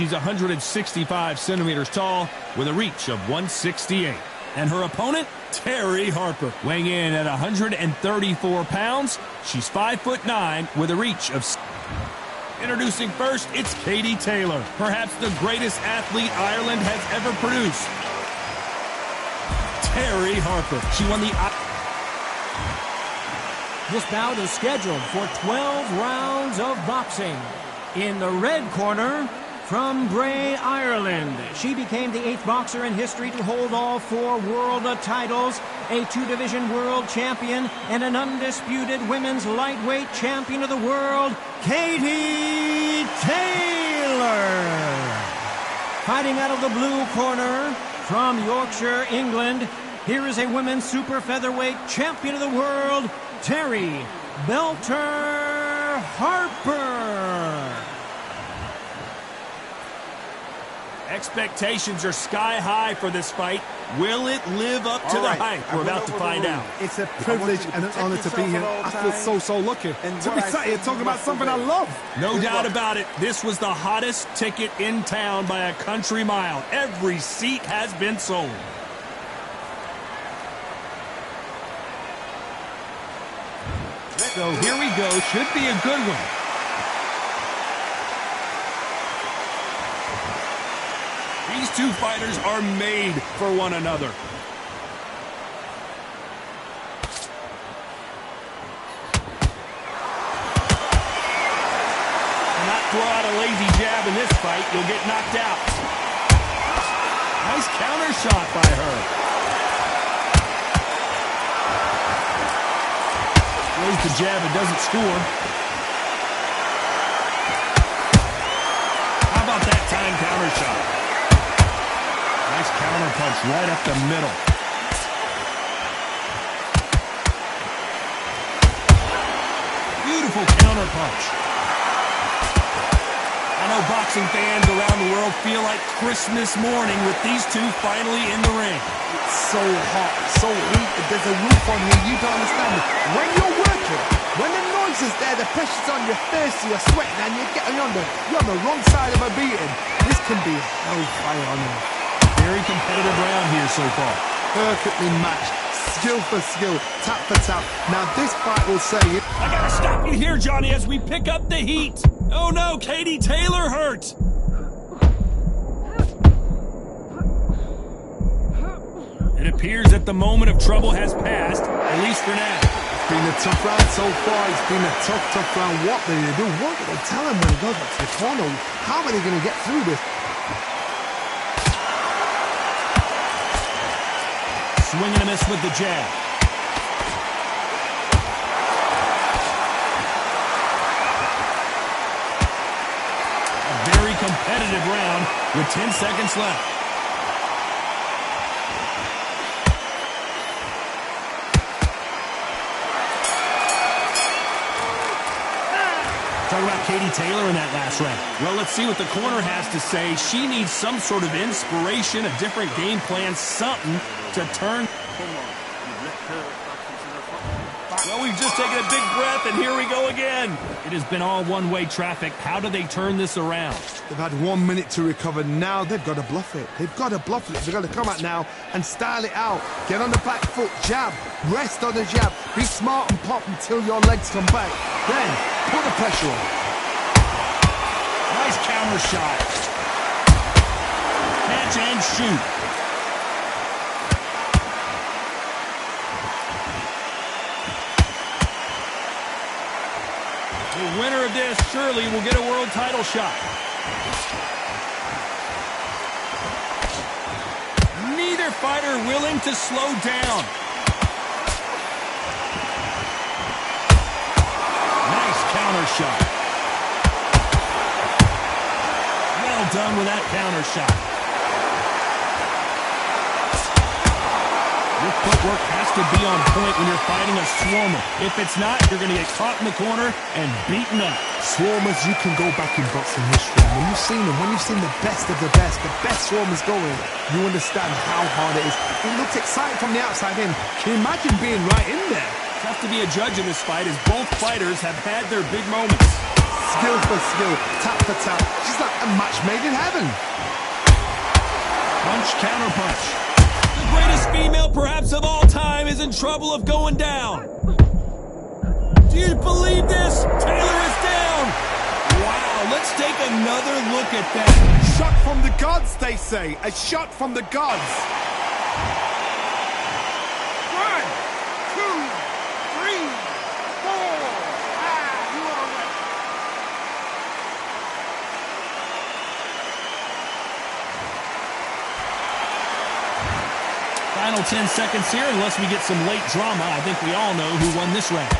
She's 165 centimeters tall with a reach of 168. And her opponent, Terry Harper, weighing in at 134 pounds. She's 5'9" with a reach of... Introducing first, it's Katie Taylor, perhaps the greatest athlete Ireland has ever produced. Terry Harper. She won the... This bout is scheduled for 12 rounds of boxing. In the red corner, from Bray, Ireland, she became the 8th boxer in history to hold all 4 world titles, a 2-division world champion, and an undisputed women's lightweight champion of the world, Katie Taylor. Fighting out of the blue corner, from Yorkshire, England, here is a women's super featherweight champion of the world, Terry Belter Harper. Expectations are sky high for this fight. Will it live up to the hype? We're about to find out. It's a privilege and an honor to be here. I feel so lucky to be sat here talking about something I love. No doubt about it. This was the hottest ticket in town by a country mile. Every seat has been sold. So here we go. Should be a good one. These two fighters are made for one another. Do not throw out a lazy jab in this fight. You'll get knocked out. Nice counter shot by her. Throws the jab and doesn't score. How about that time counter shot? Nice counter punch right up the middle. Beautiful counter punch. I know boxing fans around the world feel like Christmas morning with these two finally in the ring. It's so hot, so heated, there's a roof on here, you don't understand it. When you're working, when the noise is there, the pressure's on your face, you're sweating and you're getting you're on the wrong side of a beating. This can be hellfire on you. Very competitive round here so far. Perfectly matched, skill for skill, tap for tap. Now this fight will say it. I gotta stop you here, Johnny, as we pick up the heat. Oh no, Katie Taylor hurt. It appears that the moment of trouble has passed, at least for now. It's been a tough round so far. It's been a tough round. What do they do? What do they tell him when he goes back to the corner? How are they going to get through this? Swing and a miss with the jab. A very competitive round with 10 seconds left. Talk about Katie Taylor in that last round. Well, let's see what the corner has to say. She needs some sort of inspiration, a different game plan, something to turn. Well, we've just taken a big breath, and here we go again. It has been all one-way traffic. How do they turn this around? They've had 1 minute to recover. Now they've got to bluff it. They've got to bluff it. They've got to come out now and style it out. Get on the back foot, jab, rest on the jab. Be smart and pop until your legs come back. Then, put the pressure on. Nice counter shot. Catch and shoot. The winner of this surely will get a world title shot. Neither fighter willing to slow down. Nice counter shot. Well done with that counter shot. Your footwork has to be on point when you're fighting a swarmer. If it's not, you're going to get caught in the corner and beaten up. Swarmers, you can go back in boxing history. When you've seen them, when you've seen the best of the best swarmers going, you understand how hard it is. It looks exciting from the outside in. Can you imagine being right in there? Tough to be a judge in this fight as both fighters have had their big moments. skill for skill, tap for tap. She's like a match made in heaven. Punch, counter punch. The greatest female perhaps of all time is in trouble of going down. Do you believe this? Taylor is down. Wow, let's take another look at that. Shot from the gods, they say. A shot from the gods. 1, 2, 3, 4. You are right. Final 10 seconds here, unless we get some late drama. I think we all know who won this round.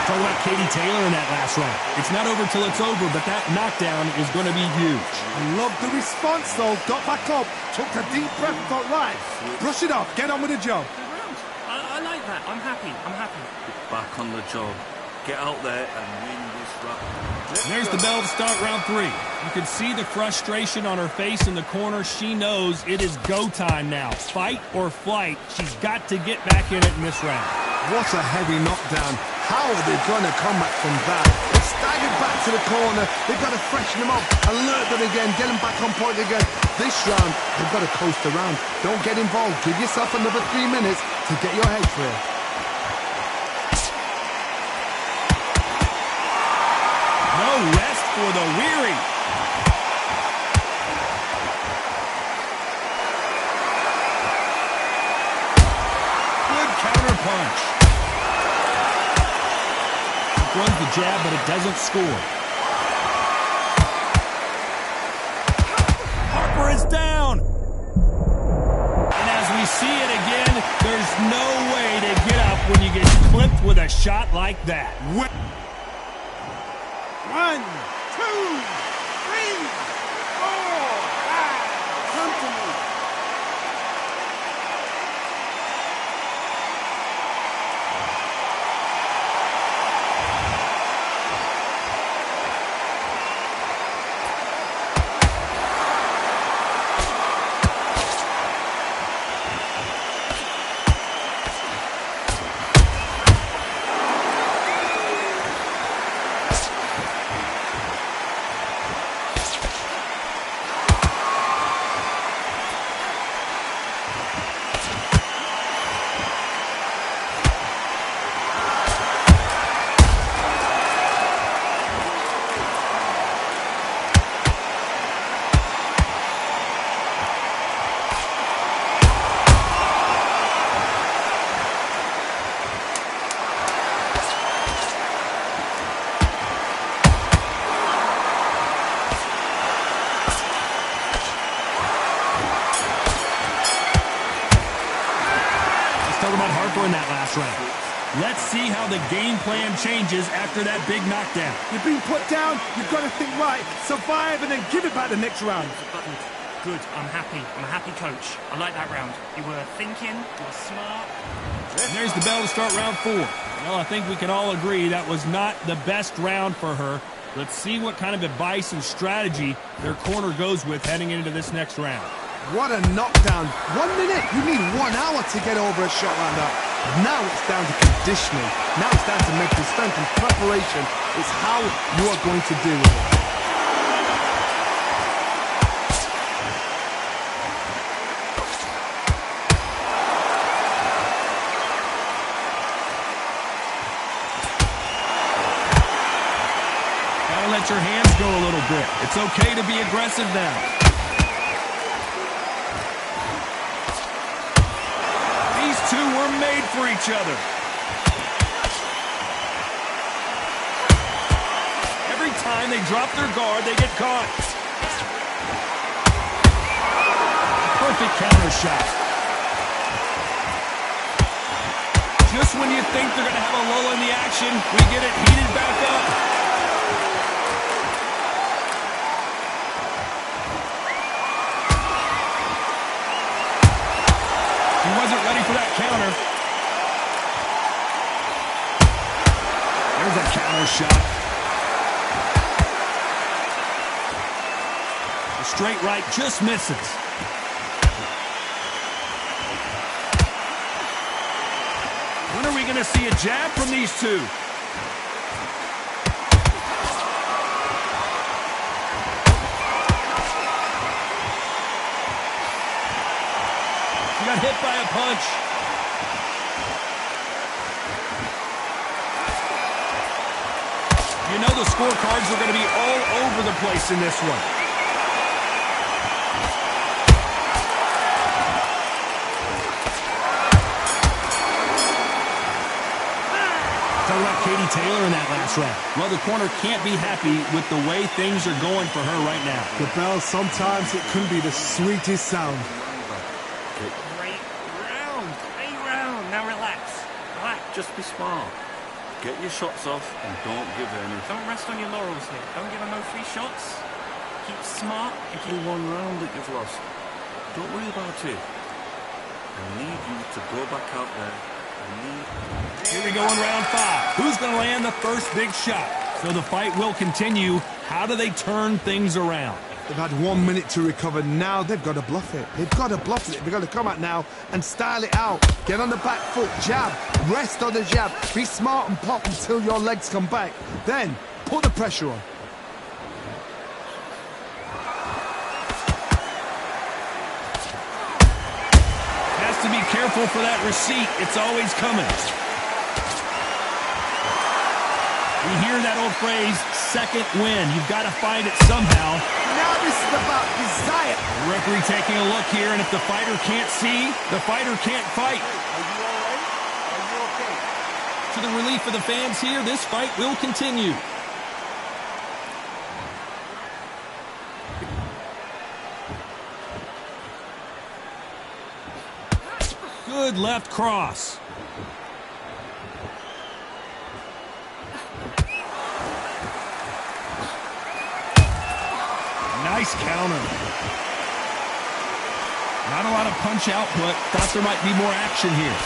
Talk about Katie Taylor in that last round. It's not over till it's over, but that knockdown is going to be huge. I love the response, though. Got back up, took a deep breath, thought, right, brush it off, get on with the job. I like that. I'm happy. Back on the job. Get out there and win this round. There's the bell to start round 3. You can see the frustration on her face in the corner. She knows it is go time now. Fight or flight. She's got to get back in it in this round. What a heavy knockdown. How are they going to come back from that? They staggered back to the corner. They've got to freshen them up, alert them again, get them back on point again. This round, they've got to coast around. Don't get involved. Give yourself another 3 minutes to get your head clear. No rest for the weary. Good counter punch. Runs the jab, but it doesn't score. Harper is down. And as we see it again, there's no way to get up when you get clipped with a shot like that. 1, 2, 3, 4, 5. Come to me. In that last round. Let's see how the game plan changes after that big knockdown. You've been put down, you've got to think right, survive and then give it back the next round. Good. I'm happy. I'm a happy coach. I like that round. You were thinking, you were smart. And there's the bell to start round 4. Well, I think we can all agree that was not the best round for her. Let's see what kind of advice and strategy their corner goes with heading into this next round. What a knockdown. 1 minute. You need 1 hour to get over a shot like that. Now it's down to conditioning. Now it's down to mental strength and preparation. It's how you are going to deal with it. Gotta let your hands go a little bit. It's okay to be aggressive now. Two were made for each other. Every time they drop their guard, they get caught. Perfect counter shot. Just when you think they're going to have a lull in the action, we get it heated back up. He wasn't ready for that counter. There's a counter shot. The straight right just misses. to see a jab from these two. He got hit by a punch. You know the scorecards are going to be all over the place in this one. Talking about Katie Taylor in that last round. Well, the corner can't be happy with the way things are going for her right now. The bell, sometimes it can be the sweetest sound. Great round. Great round. Now relax. Relax. Just be smart. Get your shots off and don't give her any. Don't rest on your laurels here. Don't give her no free shots. Keep smart and keep... One round that you've lost. Don't worry about it. I need you to go back out there. Here we go in round 5. Who's going to land the first big shot? So the fight will continue. How do they turn things around? They've had 1 minute to recover. Now they've got to bluff it. They've got to bluff it. They've got to come out now and style it out. Get on the back foot, jab, rest on the jab. Be smart and pop until your legs come back. Then put the pressure on. Has to be careful for that receipt. It's always coming. We hear that old phrase, second win. You've got to find it somehow. Now this is about desire. The referee taking a look here, and if the fighter can't see, the fighter can't fight. Are you all right? Are you okay? To the relief of the fans here, this fight will continue. Good left cross. Nice counter. Not a lot of punch output. Thought there might be more action here.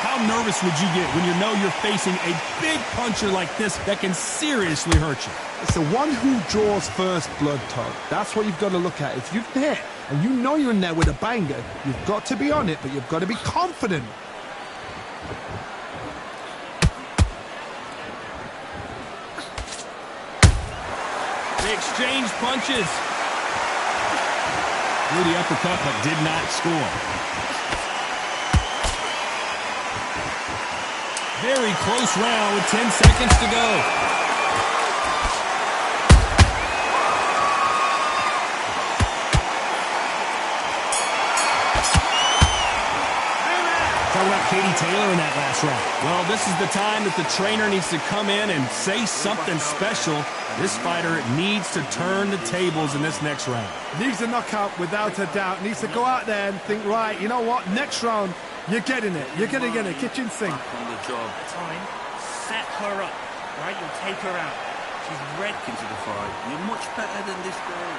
How nervous would you get when you know you're facing a big puncher like this that can seriously hurt you? It's the one who draws first blood, Todd. That's what you've got to look at. If you've hit and you know you're in there with a banger, you've got to be on it, but you've got to be confident. They exchange punches. Threw the uppercut, but did not score. Very close round with 10 seconds to go. Talking about Katie Taylor in that last round. Well, this is the time that the trainer needs to come in and say something special. This fighter needs to turn the tables in this next round. Needs a knockout without a doubt. Needs to go out there and think, right, you know what, next round, you're getting it. You're going to get a kitchen sink. Back on the job. Time. Set her up. Right? You'll take her out. She's ready. Into the fight. You're much better than this girl.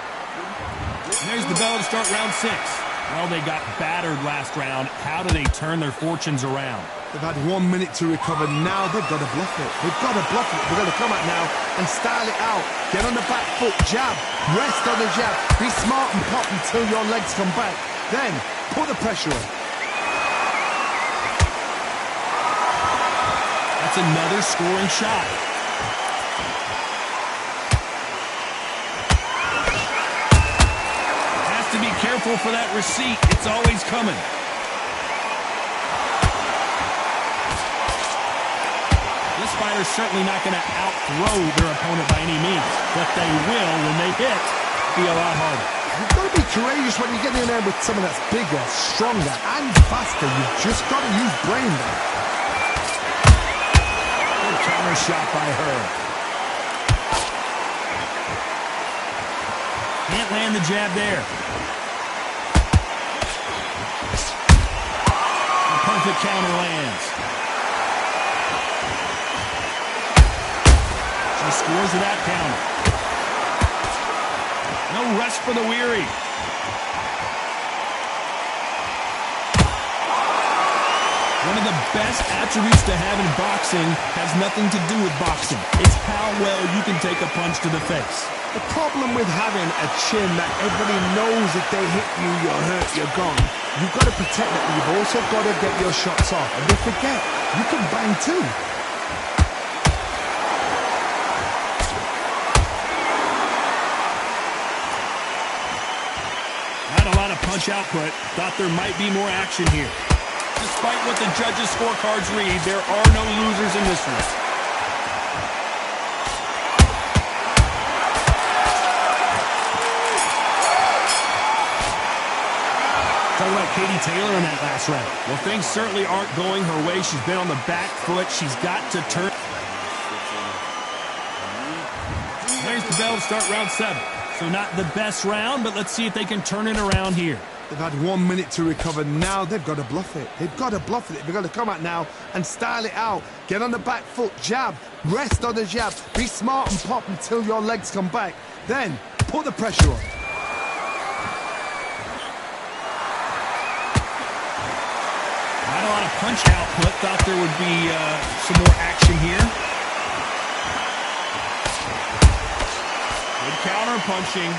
There's the bell to start round 6. Well, they got battered last round. How do they turn their fortunes around? They've had 1 minute to recover. Now they've got to bluff it. They've got to bluff it. They've got to come out now and style it out. Get on the back foot, jab, rest on the jab. Be smart and pop until your legs come back. Then put the pressure on. That's another scoring shot. Has to be careful for that receipt. It's always coming. This fighter's certainly not going to out-throw their opponent by any means, but they will, when they hit, be a lot harder. You've got to be courageous when you get in there with someone that's bigger, stronger, and faster. You've just got to use brain there. Good counter shot by her. Can't land the jab there. The perfect counter lands. She scores with that counter. No rest for the weary. One of the best attributes to have in boxing has nothing to do with boxing. It's how well you can take a punch to the face. The problem with having a chin that everybody knows if they hit you, you're hurt, you're gone, You've got to protect that, but you've also got to get your shots off. And don't forget, you can bang too. Not a lot of punch output. Thought there might be more action here. Despite what the judges' scorecards read, there are no losers in this one. Talking about Katie Taylor in that last round. Well, things certainly aren't going her way. She's been on the back foot. She's got to turn. There's the bell to start round 7. So not the best round, but let's see if they can turn it around here. They've had 1 minute to recover. Now they've got to bluff it. They've got to bluff it. They've got to come out now and style it out. Get on the back foot, jab, rest on the jab. Be smart and pop until your legs come back. Then put the pressure on. Not a lot of punch output. Thought there would be some more action here. Good counter punching.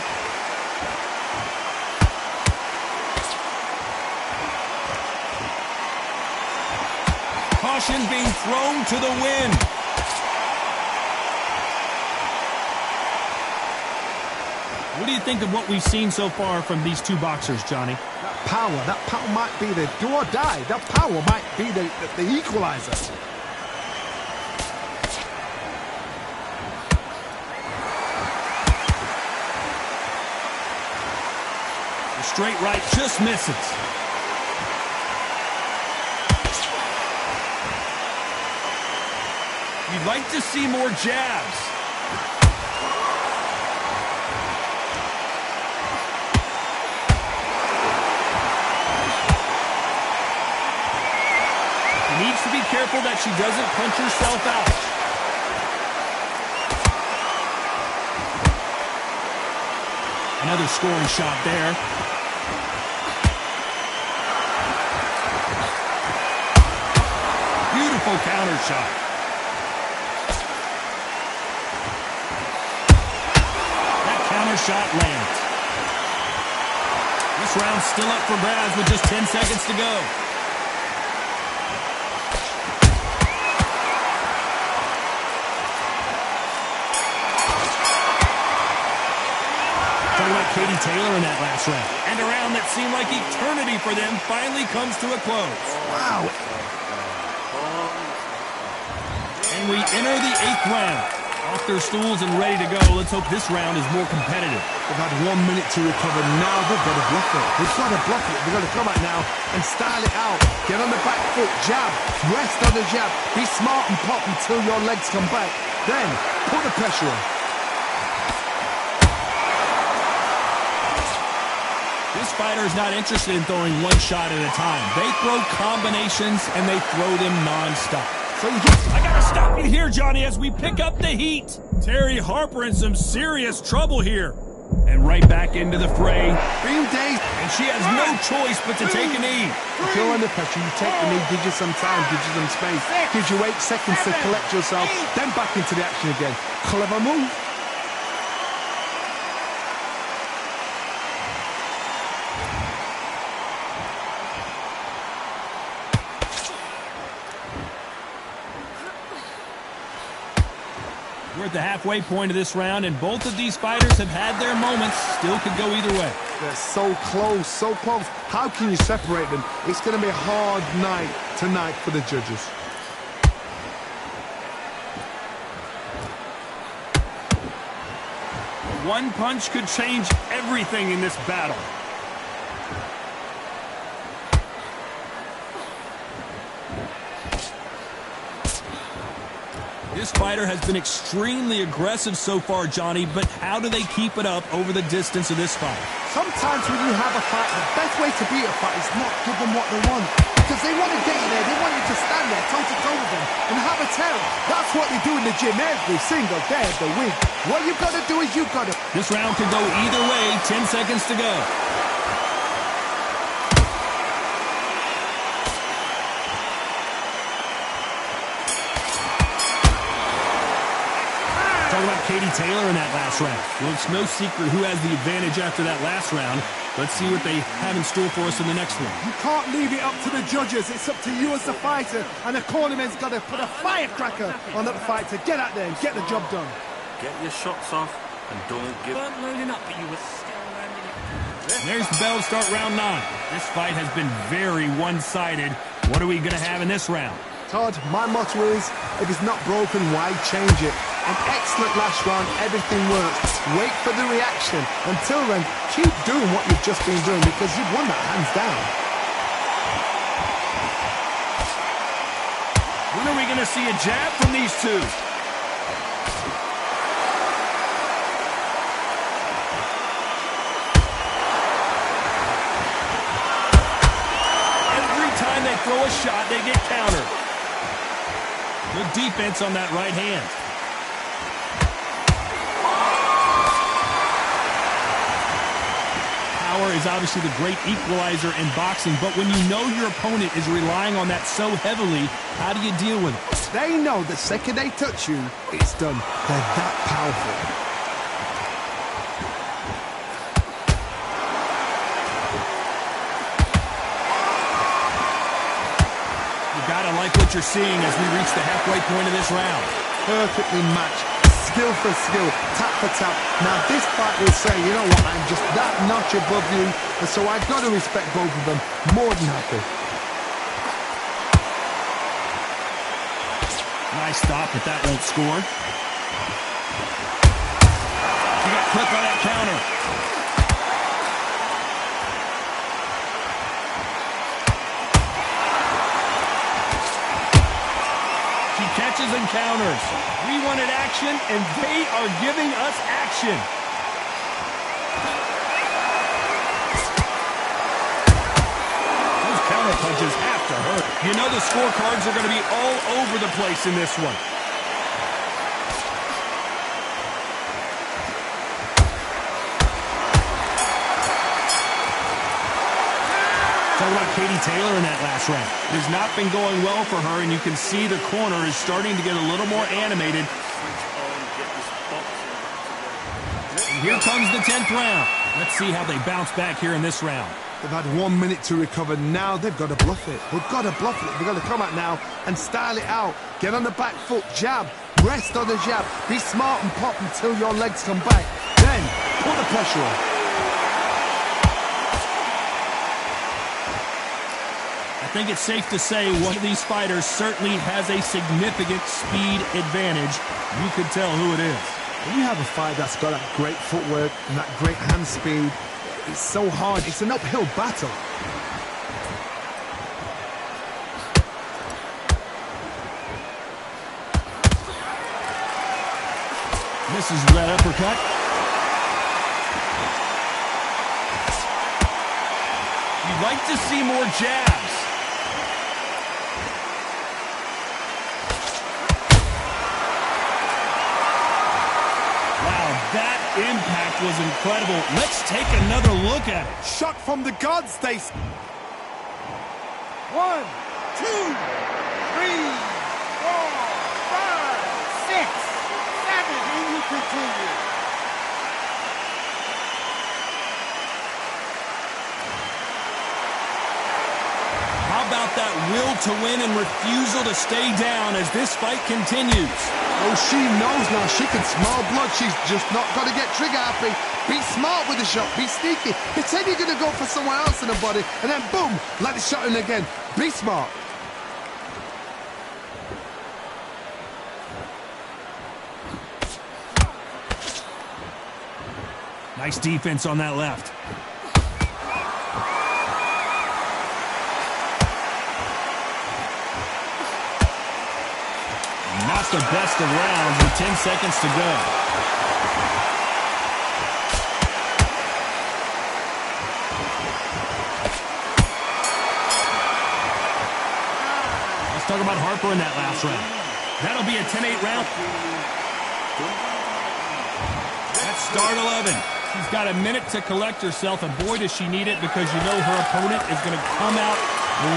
Caution being thrown to the wind. What do you think of what we've seen so far from these two boxers, Johnny? That power might be the do or die. That power might be the equalizer. The straight right just misses. You'd like to see more jabs. She needs to be careful that she doesn't punch herself out. Another scoring shot there. Beautiful counter shot. Shot lands. This round's still up for grabs with just 10 seconds to go. Talking about Katie Taylor in that last round. And a round that seemed like eternity for them finally comes to a close. Wow. And we enter the 8th round. Off their stools and ready to go. Let's hope this round is more competitive. They've had 1 minute to recover. Now they've got to bluff it. They've got to bluff it. They've got to come out now and style it out. Get on the back foot, jab, rest on the jab. Be smart and pop until your legs come back. Then put the pressure on. This fighter is not interested in throwing one shot at a time. They throw combinations and they throw them non-stop. I gotta stop you here, Johnny, as we pick up the heat. Terry Harper in some serious trouble here. And right back into the fray. And she has no choice but to take a knee. If you're under pressure, you take the knee, gives you some time, gives you some space, gives you 8 seconds to collect yourself, then back into the action again. Clever move. We're at the halfway point of this round, and both of these fighters have had their moments. Still could go either way. They're so close, so close. How can you separate them? It's going to be a hard night tonight for the judges. One punch could change everything in this battle. This fighter has been extremely aggressive so far, Johnny, but how do they keep it up over the distance of this fight? Sometimes when you have a fight, the best way to beat a fight is not give them what they want. Because they want to get you there, they want you to stand there toe-to-toe with them and have a terror. That's what they do in the gym every single day of the week. What you've got to do is you've got to... This round could go either way, 10 seconds to go. Talking about Katie Taylor in that last round. Well, it's no secret who has the advantage after that last round. Let's see what they have in store for us in the next one. You can't leave it up to the judges. It's up to you as the fighter. And the cornerman's got to put a firecracker on that fight to get out there and get the job done. Get your shots off and don't give... Weren't loading up, but you were still landing it. There's the bell to start round 9. This fight has been very one-sided. What are we going to have in this round? Todd, my motto is, if it's not broken, why change it? An excellent last round, everything works. Wait for the reaction. Until then, keep doing what you've just been doing because you've won that hands down. When are we going to see a jab from these two? Every time they throw a shot, they get countered. Good defense on that right hand. Power is obviously the great equalizer in boxing, but when you know your opponent is relying on that so heavily, how do you deal with it? They know the second they touch you, it's done. They're that powerful. You gotta like what you're seeing as we reach the halfway point of this round. Perfectly matched. Skill for skill, tap for tap. Now this fight will say, you know what, I'm just that notch above you, and so I've got to respect both of them. More than happy. Nice stop, but that won't score. He got clipped by that counter. She catches and counters. We wanted action, and they are giving us action. Those counter punches have to hurt. You know the scorecards are going to be all over the place in this one. Talk about Katie Taylor in that last round. It has not been going well for her, and you can see the corner is starting to get a little more animated. And here comes the 10th round. Let's see how they bounce back here in this round. They've had 1 minute to recover. Now they've got to bluff it. They've got to bluff it. They've got to come out now and style it out. Get on the back foot, jab, rest on the jab. Be smart and pop until your legs come back. Then put the pressure on. I think it's safe to say one of these fighters certainly has a significant speed advantage. You could tell who it is. When you have a fight that's got that great footwork and that great hand speed, it's so hard. It's an uphill battle. Misses that uppercut. You'd like to see more jabs. That impact was incredible. Let's take another look at it. Shot from the gods, they... 1, 2, 3, 4, 5, 6, 7, and you continue. How about that will to win and refusal to stay down as this fight continues? Oh, she knows now. She can smell blood. She's just not got to get trigger happy. Be smart with the shot. Be sneaky. Pretend you're going to go for someone else in the body, and then boom, let the shot in again. Be smart. Nice defense on that left. Not the best of rounds with 10 seconds to go. Let's talk about Harper in that last round. That'll be a 10-8 round. That's start 11. She's got a minute to collect herself, and boy, does she need it because you know her opponent is going to come out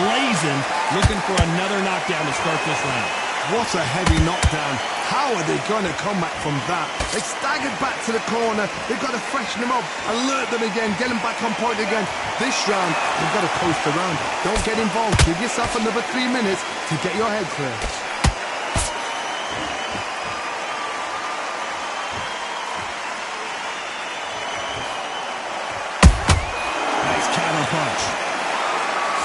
blazing, looking for another knockdown to start this round. What a heavy knockdown. How are they going to come back from that? They staggered back to the corner. They've got to freshen them up, alert them again, get them back on point again. This round, you've got to coast around. Don't get involved. Give yourself another 3 minutes to get your head clear. Nice counter punch.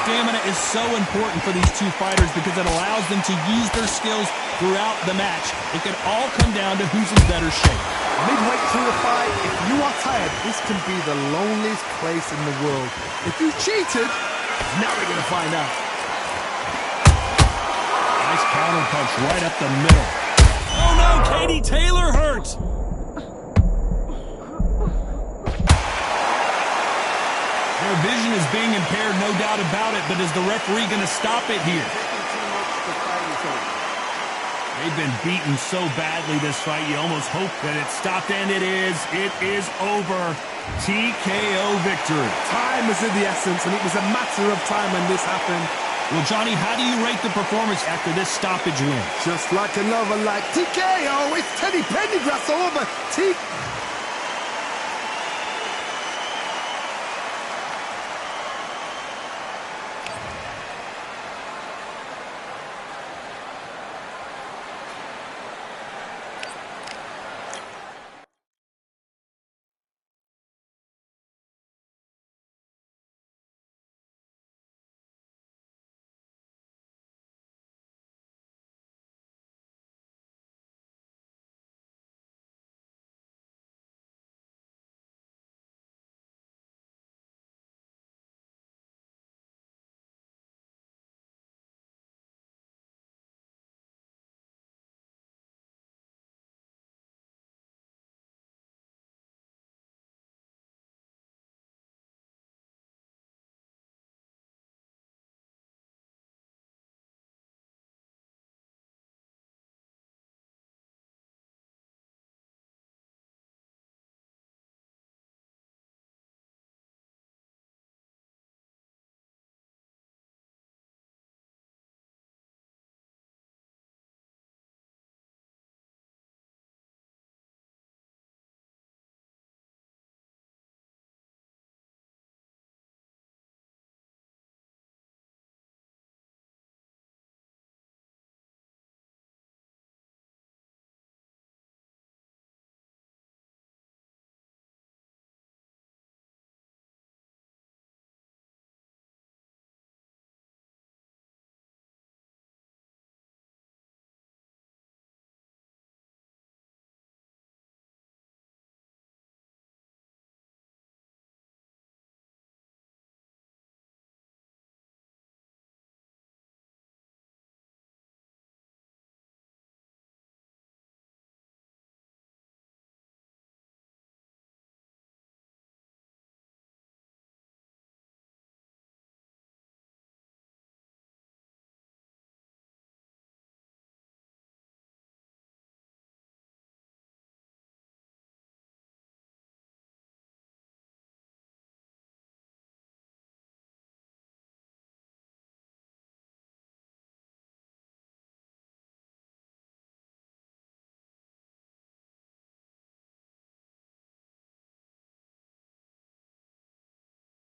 Stamina is so important for these two fighters because it allows them to use their skills throughout the match. It can all come down to who's in better shape. Midway through the fight, if you are tired, this can be the loneliest place in the world. If you cheated, now we're going to find out. Nice counter punch right up the middle. Oh no, Katie Taylor hurt. Their vision is being impaired, no doubt about it, but is the referee going to stop it here? They've been beaten so badly this fight, you almost hope that it's stopped, and it is. It is over. TKO victory. Time is of the essence, and it was a matter of time when this happened. Well, Johnny, how do you rate the performance after this stoppage win? Just like another, like TKO, it's Teddy Pendergrass over.